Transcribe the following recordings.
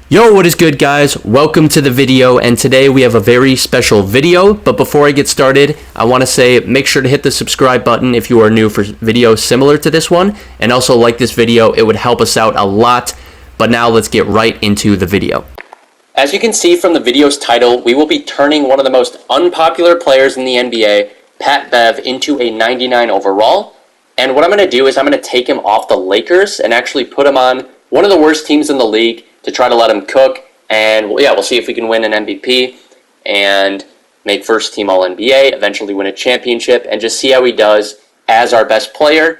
Yo, what is good, guys? Welcome to the video, and today we have a very special video. But before I get started, I want to say make sure to hit the subscribe button if you are new for videos similar to this one, and also like this video. It would help us out a lot. But now let's get right into the video. As you can see from the video's title, we will be turning one of the most unpopular players in the NBA, Pat Bev, into a 99 overall. And what I'm going to do is I'm going to take him off the Lakers and actually put him on one of the worst teams in the league to try to let him cook. And we'll see if we can win an MVP and make first team All-NBA, eventually win a championship, and just see how he does as our best player.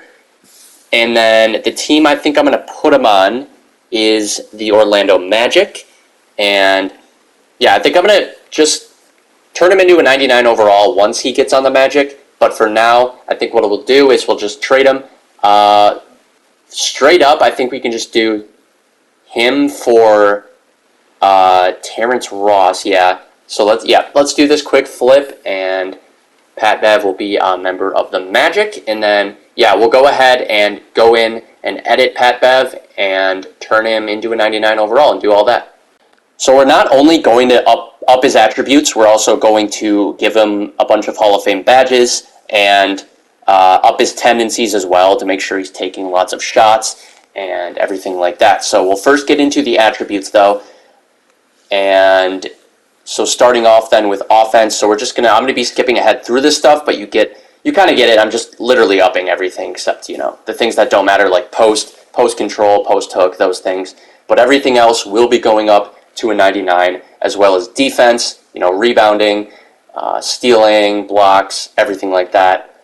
And then the team I think I'm going to put him on is the Orlando Magic. And yeah, I think I'm going to just turn him into a 99 overall once he gets on the Magic. But for now, I think what we'll do is we'll just trade him. Straight up, I think we can just do him for Terrence Ross. Yeah. So let's do this quick flip, and Pat Bev will be a member of the Magic. And then we'll go ahead and go in and edit Pat Bev and turn him into a 99 overall and do all that. So we're not only going to up his attributes, we're also going to give him a bunch of Hall of Fame badges and up his tendencies as well to make sure he's taking lots of shots and everything like that. So we'll first get into the attributes though. And so starting off then with offense, so I'm gonna be skipping ahead through this stuff, but you kind of get it. I'm just literally upping everything except, the things that don't matter, like post control, post hook, those things. But everything else will be going up to a 99, as well as defense, rebounding, stealing, blocks, everything like that.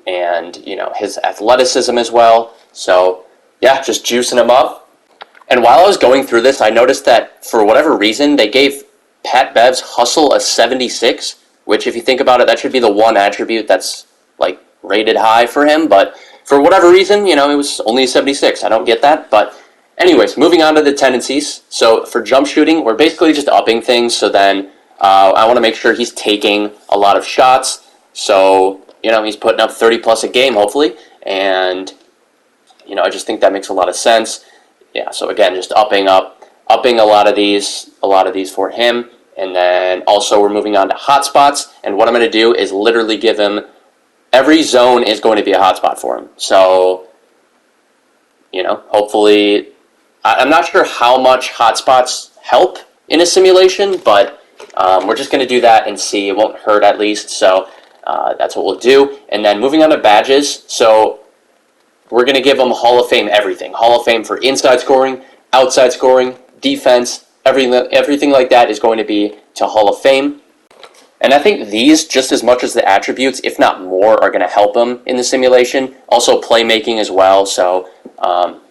And, his athleticism as well. So just juicing him up. And while I was going through this, I noticed that for whatever reason, they gave Pat Bev's hustle a 76, which if you think about it, that should be the one attribute that's rated high for him. But for whatever reason, it was only a 76. I don't get that. But anyways, moving on to the tendencies. So for jump shooting, we're basically just upping things. So then I want to make sure he's taking a lot of shots. So, he's putting up 30 plus a game, hopefully. And I just think that makes a lot of sense. Yeah, so again, just upping a lot of these for him. And then also we're moving on to hotspots. And what I'm going to do is literally give him, every zone is going to be a hotspot for him. So, hopefully, I'm not sure how much hotspots help in a simulation, but we're just going to do that and see. It won't hurt at least. So that's what we'll do. And then moving on to badges. So we're going to give them Hall of Fame everything. Hall of Fame for inside scoring, outside scoring, defense, everything like that is going to be to Hall of Fame. And I think these, just as much as the attributes, if not more, are going to help him in the simulation. Also playmaking as well. So,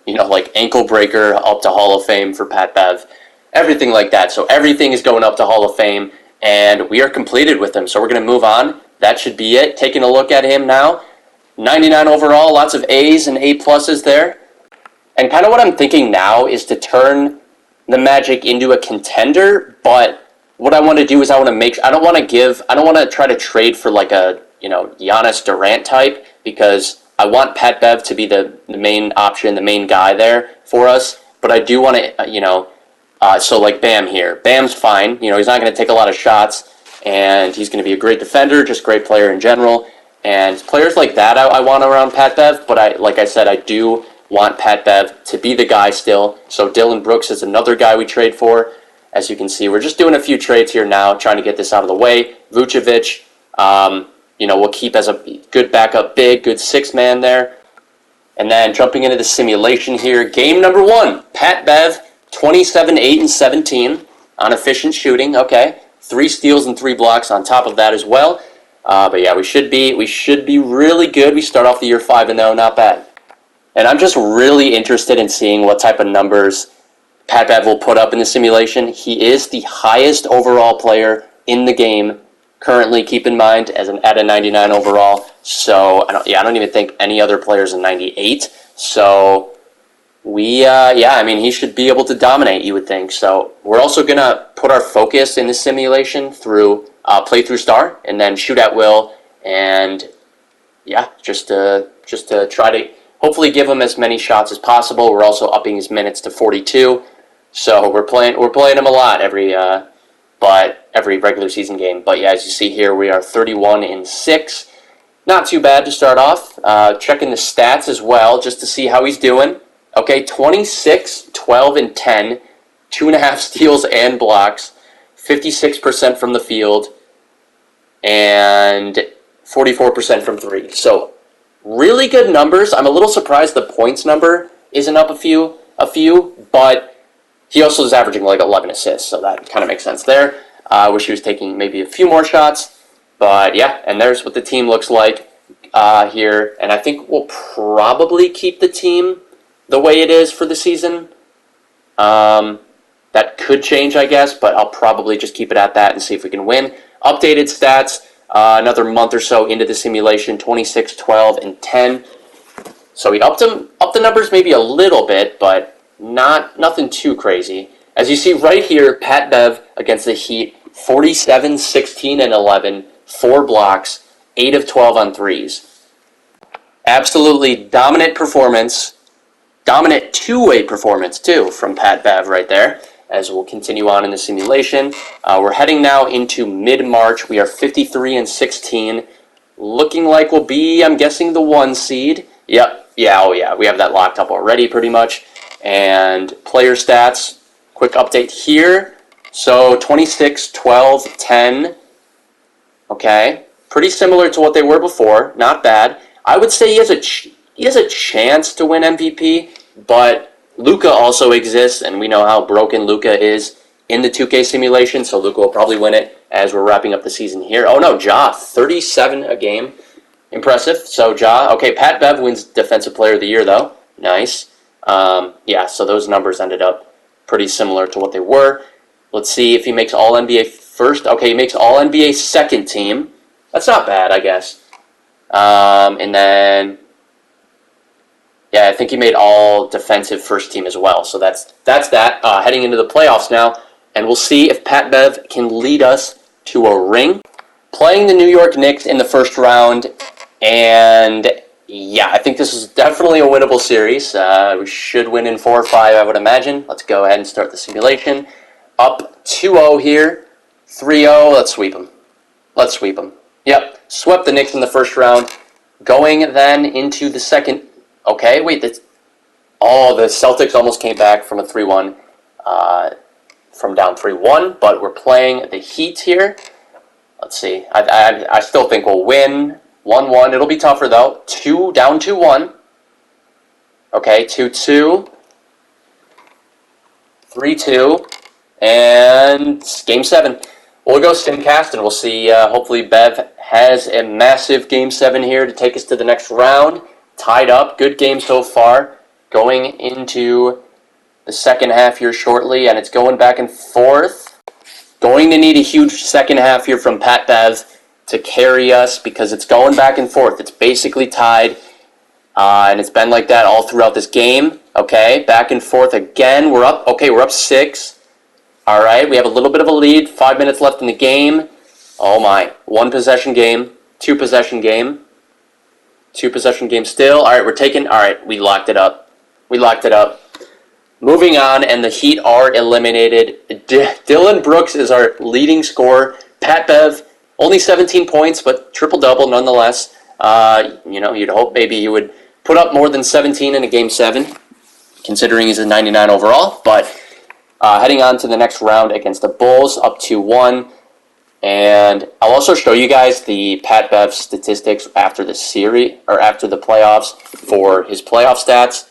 like ankle breaker up to Hall of Fame for Pat Bev. Everything like that. So everything is going up to Hall of Fame. And we are completed with him. So we're going to move on. That should be it. Taking a look at him now. 99 overall, lots of A's and A pluses there. And kind of what I'm thinking now is to turn the Magic into a contender, but what I want to do is I don't want to try to trade for like a, Giannis Durant type, because I want Pat Bev to be the main option, the main guy there for us, but I do want to, so like Bam here. Bam's fine, he's not going to take a lot of shots, and he's going to be a great defender, just great player in general. And players like that I want around Pat Bev, but I do want Pat Bev to be the guy still. So Dylan Brooks is another guy we trade for. As you can see, we're just doing a few trades here now, trying to get this out of the way. Vucevic, we'll keep as a good backup big, good six-man there. And then jumping into the simulation here, game number 1, Pat Bev, 27, 8, and 17 on efficient shooting. Okay, 3 steals and 3 blocks on top of that as well. But yeah, we should be really good. We start off the year 5-0, not bad. And I'm just really interested in seeing what type of numbers Pat Bev will put up in the simulation. He is the highest overall player in the game currently, keep in mind, at a 99 overall. So I don't even think any other player's a 98. So he should be able to dominate, you would think. So we're also gonna put our focus in the simulation through play through star and then shoot at will, and just to try to hopefully give him as many shots as possible. We're also upping his minutes to 42. So we're playing him a lot every regular season game. But yeah, as you see here, we are 31-6. Not too bad to start off. Checking the stats as well, just to see how he's doing. Okay, 26, 12, and 10. 2.5 steals and blocks. 56% from the field. And 44% from three. So really good numbers. I'm a little surprised the points number isn't up a few, but he also is averaging like 11 assists, so that kind of makes sense there. I wish he was taking maybe a few more shots, but yeah, and there's what the team looks like here, and I think we'll probably keep the team the way it is for the season. That could change, I guess, but I'll probably just keep it at that and see if we can win. Updated stats, another month or so into the simulation, 26, 12, and 10. So we upped the numbers maybe a little bit, but nothing too crazy. As you see right here, Pat Bev against the Heat, 47, 16, and 11, 4 blocks, 8 of 12 on threes. Absolutely dominant performance. Dominant two-way performance, too, from Pat Bev right there, as we'll continue on in the simulation. We're heading now into mid-March. We are 53-16. Looking like we'll be, I'm guessing, the 1 seed. Yep, yeah, we have that locked up already pretty much. And player stats, quick update here. So 26, 12, 10. Okay, pretty similar to what they were before. Not bad. I would say he has a chance to win MVP, but Luka also exists, and we know how broken Luka is in the 2K simulation, so Luka will probably win it as we're wrapping up the season here. Oh no, Ja, 37 a game. Impressive. So Ja, okay, Pat Bev wins Defensive Player of the Year, though. Nice. Yeah, so those numbers ended up pretty similar to what they were. Let's see if he makes All-NBA first. Okay, he makes All-NBA second team. That's not bad, I guess. And then, yeah, I think he made All-Defensive first team as well. So that's that. Heading into the playoffs now, and we'll see if Pat Bev can lead us to a ring. Playing the New York Knicks in the first round, and yeah, I think this is definitely a winnable series. We should win in 4 or 5, I would imagine. Let's go ahead and start the simulation. Up 2-0 here. 3-0. Let's sweep them. Yep, swept the Knicks in the first round. Going then into the second. Okay, wait. The Celtics almost came back from a 3-1, from down 3-1, but we're playing the Heat here. Let's see. I still think we'll win 1-1. It'll be tougher, though. Down 2-1. Okay, 2-2. 3-2. And Game 7. We'll go Simcast, and we'll see. Hopefully Bev has a massive Game 7 here to take us to the next round. Tied up. Good game so far. Going into the second half here shortly, and it's going back and forth. Going to need a huge second half here from Pat Bev to carry us because it's going back and forth. It's basically tied, and it's been like that all throughout this game. Okay, back and forth again. We're up. Okay, we're up 6. All right, we have a little bit of a lead. 5 minutes left in the game. Oh my, 1 possession game, 2 possession game, 2 possession game still. All right, we're taking. All right, we locked it up. Moving on, and the Heat are eliminated. Dylan Brooks is our leading scorer. Pat Bev, only 17 points, but triple-double nonetheless. You'd hope maybe he would put up more than 17 in a Game 7, considering he's a 99 overall. But heading on to the next round against the Bulls, up 2-1. And I'll also show you guys the Pat Bev statistics after the series, or after the playoffs for his playoff stats.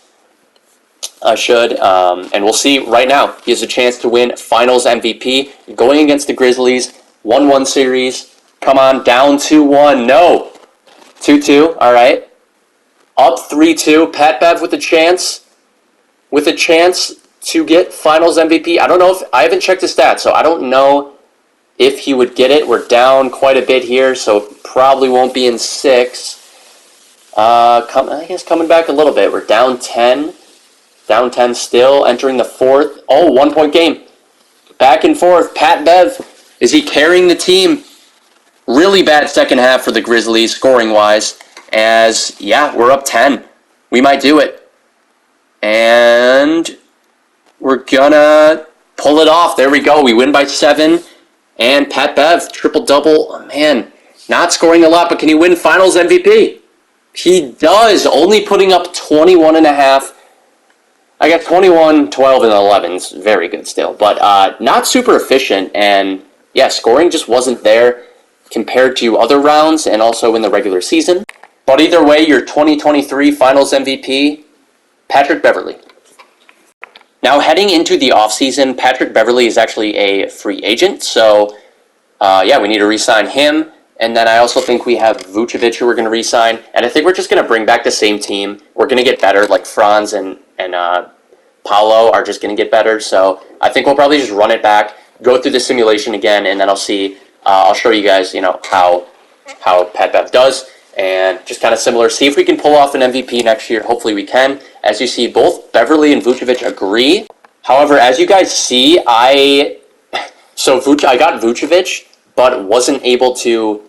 And we'll see right now. He has a chance to win Finals MVP going against the Grizzlies. 1-1 series. Come on, down 2-1. No. 2-2. All right. Up 3-2. Pat Bev with a chance. To get Finals MVP. I don't know if I haven't checked his stats, so I don't know if he would get it. We're down quite a bit here, so probably won't be in 6. I guess coming back a little bit. We're down 10. Down 10 still, entering the 4th. Oh, 1-point game. Back and forth. Pat Bev, is he carrying the team? Really bad second half for the Grizzlies, scoring-wise. We're up 10. We might do it. And we're gonna pull it off. There we go. We win by 7. And Pat Bev, triple-double. Oh, man, not scoring a lot, but can he win Finals MVP? He does, only putting up 21 and a half. I got 21, 12, and 11. It's very good still, but not super efficient. And yeah, scoring just wasn't there compared to other rounds and also in the regular season. But either way, your 2023 Finals MVP, Patrick Beverley. Now, heading into the offseason, Patrick Beverley is actually a free agent. So, yeah, we need to re-sign him. And then I also think we have Vucevic who we're going to re-sign. And I think we're just going to bring back the same team. We're going to get better, like Franz and Paolo are just going to get better. So I think we'll probably just run it back, go through the simulation again, and then I'll show you guys, how Pat Bev does. And just kind of similar, see if we can pull off an MVP next year. Hopefully we can. As you see, both Beverley and Vucevic agree. However, as you guys see, I got Vucevic, but wasn't able to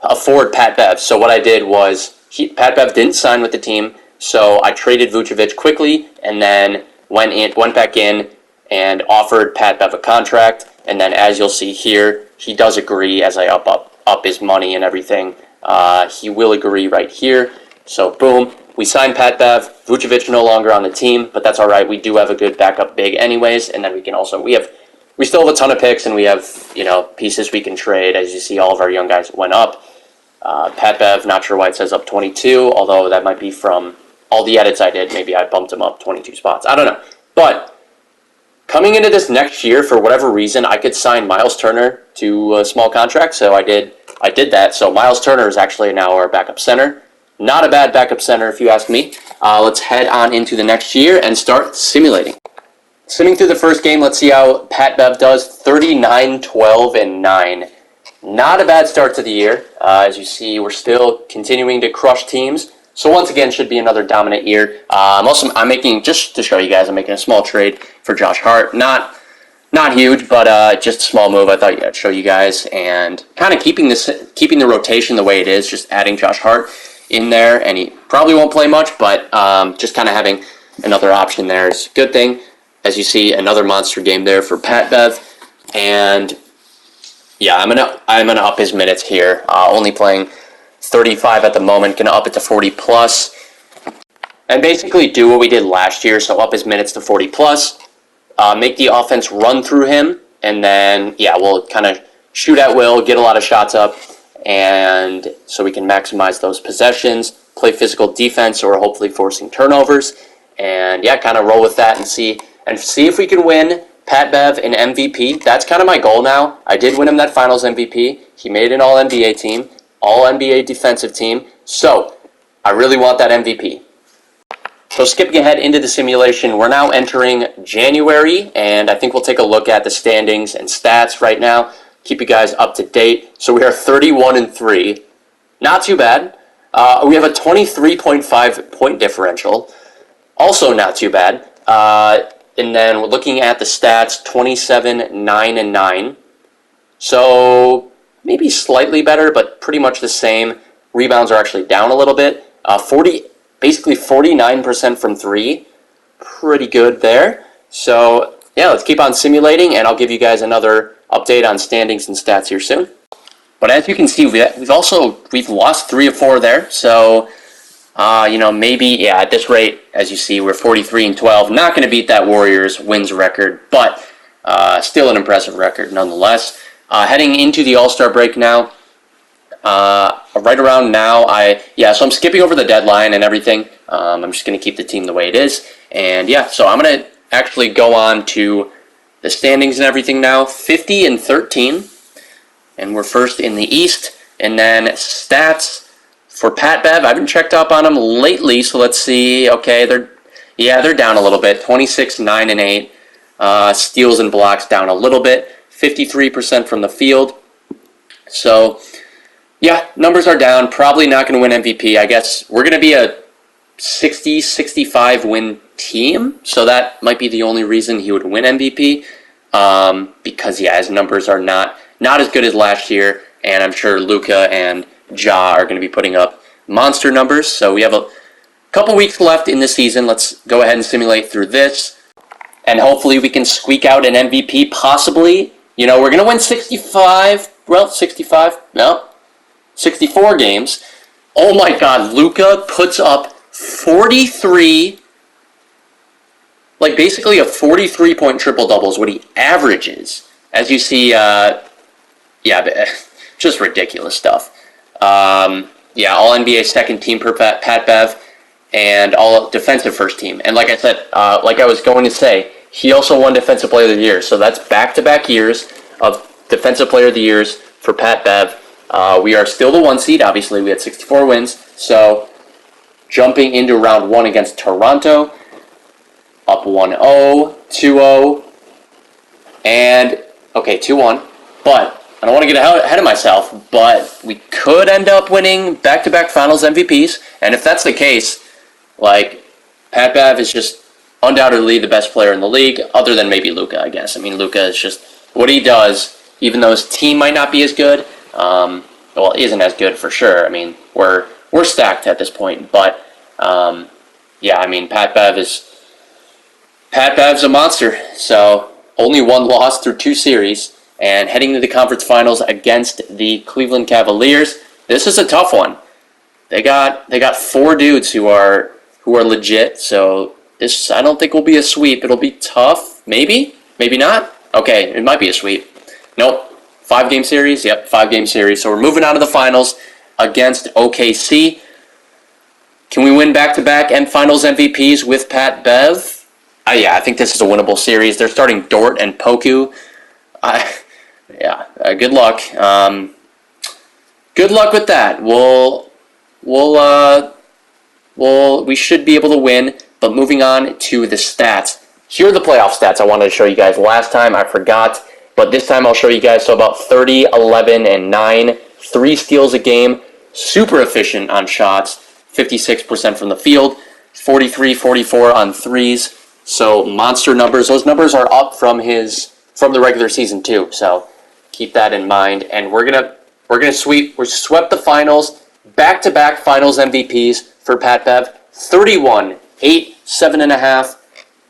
afford Pat Bev. So what I did was, Pat Bev didn't sign with the team, so I traded Vucevic quickly and then went back in and offered Pat Bev a contract. And then as you'll see here, he does agree as I up his money and everything. He will agree right here. So boom, we signed Pat Bev. Vucevic no longer on the team, but that's all right. We do have a good backup big anyways, and then we still have a ton of picks, and we have pieces we can trade. As you see, all of our young guys went up. Pat Bev, not sure why it says up 22, although that might be from all the edits I did. Maybe I bumped him up 22 spots. I don't know. But coming into this next year, for whatever reason, I could sign Miles Turner to a small contract, so I did that. So Miles Turner is actually now our backup center. Not a bad backup center, if you ask me. Let's head on into the next year and start simulating. Simming through the first game, let's see how Pat Bev does. 39, 12, and 9. Not a bad start to the year. As you see, we're still continuing to crush teams. So once again, should be another dominant year. I'm making, just to show you guys, I'm making a small trade for Josh Hart. Not huge, but just a small move. I thought I'd show you guys, and kind of keeping the rotation the way it is. Just adding Josh Hart in there, and he probably won't play much, but just kind of having another option there is a good thing. As you see, another monster game there for Pat Bev, and yeah, I'm gonna up his minutes here. Only playing 35 at the moment, gonna up it to 40 plus, and basically do what we did last year. So up his minutes to 40 plus, make the offense run through him, and then we'll kind of shoot at will, get a lot of shots up, and so we can maximize those possessions, play physical defense, or hopefully forcing turnovers, and kind of roll with that and see if we can win Pat Bev an MVP. That's kind of my goal now. I did win him that Finals MVP. He made an All-NBA team, All-NBA defensive team. So I really want that MVP. So skipping ahead into the simulation, we're now entering January, and I think we'll take a look at the standings and stats right now. Keep you guys up to date. So we are 31 and 3. Not too bad. We have a 23.5 point differential. Also not too bad. And then we're looking at the stats, 27, 9, and 9. So maybe slightly better, but pretty much the same. Rebounds are actually down a little bit. Basically 49% from 3. Pretty good there. So let's keep on simulating, and I'll give you guys another update on standings and stats here soon. But as you can see, we've lost 3 of 4 there. So maybe at this rate, as you see, we're 43 and 12. Not going to beat that Warriors wins record, but still an impressive record nonetheless. Heading into the All-Star break now. Right around now, so I'm skipping over the deadline and everything. I'm just going to keep the team the way it is. And so I'm going to actually go on to the standings and everything now. 50 and 13. And we're first in the East. And then stats for Pat Bev. I haven't checked up on them lately, so let's see. Okay, they're down a little bit. 26, 9, and 8. Steals and blocks down a little bit. 53% from the field. So numbers are down. Probably not going to win MVP. I guess we're going to be a 60, 65 win team. So that might be the only reason he would win MVP. Because his numbers are not as good as last year. And I'm sure Luka and Ja are going to be putting up monster numbers. So we have a couple weeks left in the season. Let's go ahead and simulate through this. and hopefully we can squeak out an MVP, possibly. You know, we're going to win 64 games. Oh my God, Luka puts up 43, like basically a 43-point triple-double is what he averages. As you see, just ridiculous stuff. All NBA second team per Pat Bev, and all defensive first team. And like I said, like I was going to say, he also won Defensive Player of the Year. So that's back-to-back years of Defensive Player of the Years for Pat Bev. We are still the 1 seed. Obviously, we had 64 wins. So jumping into round 1 against Toronto, up 1-0, 2-0, and, okay, 2-1. But I don't want to get ahead of myself, but we could end up winning back-to-back Finals MVPs. And if that's the case, like, Pat Bev is just undoubtedly the best player in the league, other than maybe Luka, I guess. I mean, Luka is just what he does, even though his team might not be as good. Well, isn't as good for sure. I mean, we're stacked at this point. But, I mean, Pat Bev's a monster. So, only 1 loss through 2 series. And heading to the conference finals against the Cleveland Cavaliers, this is a tough one. They got 4 dudes who are legit. So this, I don't think, will be a sweep. It'll be tough. Maybe not. Okay, it might be a sweep. Nope. 5-game series. Yep, 5-game series. So we're moving on to the finals against OKC. Can we win back-to-back and finals MVPs with Pat Bev? I think this is a winnable series. They're starting Dort and Poku. Good luck. Good luck with that. We should be able to win. But moving on to the stats. Here are the playoff stats I wanted to show you guys. Last time I forgot, but this time I'll show you guys. So about 30, 11, and 9. 3 steals a game. Super efficient on shots. 56% from the field. 43, 44 on threes. So monster numbers. Those numbers are up from the regular season too. So keep that in mind. And we're gonna sweep. We swept the finals. Back-to-back finals MVPs for Pat Bev. 31, 8, 7.5,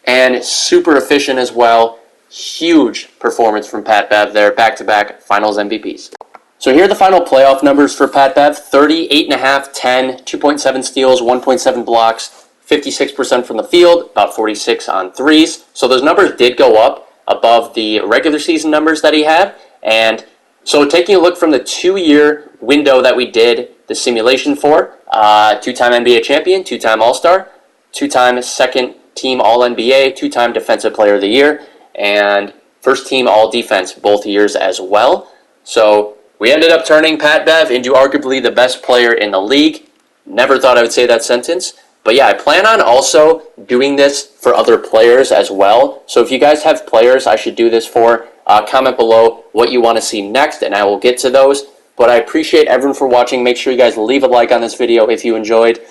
and super efficient as well. Huge performance from Pat Bev there. Back-to-back finals MVPs. So here are the final playoff numbers for Pat Bev. 30, 8.5, 10, 2.7 steals, 1.7 blocks, 56% from the field, about 46 on threes. So those numbers did go up above the regular season numbers that he had. And so taking a look from the 2-year window that we did the simulation for, 2-time NBA champion, 2-time All-Star, 2-time second team All-NBA, 2-time Defensive Player of the Year, and first team All-Defense both years as well. So we ended up turning Pat Bev into arguably the best player in the league. Never thought I would say that sentence. But yeah, I plan on also doing this for other players as well. So if you guys have players I should do this for, comment below what you want to see next, and I will get to those. But I appreciate everyone for watching. Make sure you guys leave a like on this video if you enjoyed.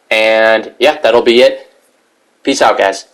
And yeah, that'll be it. Peace out, guys.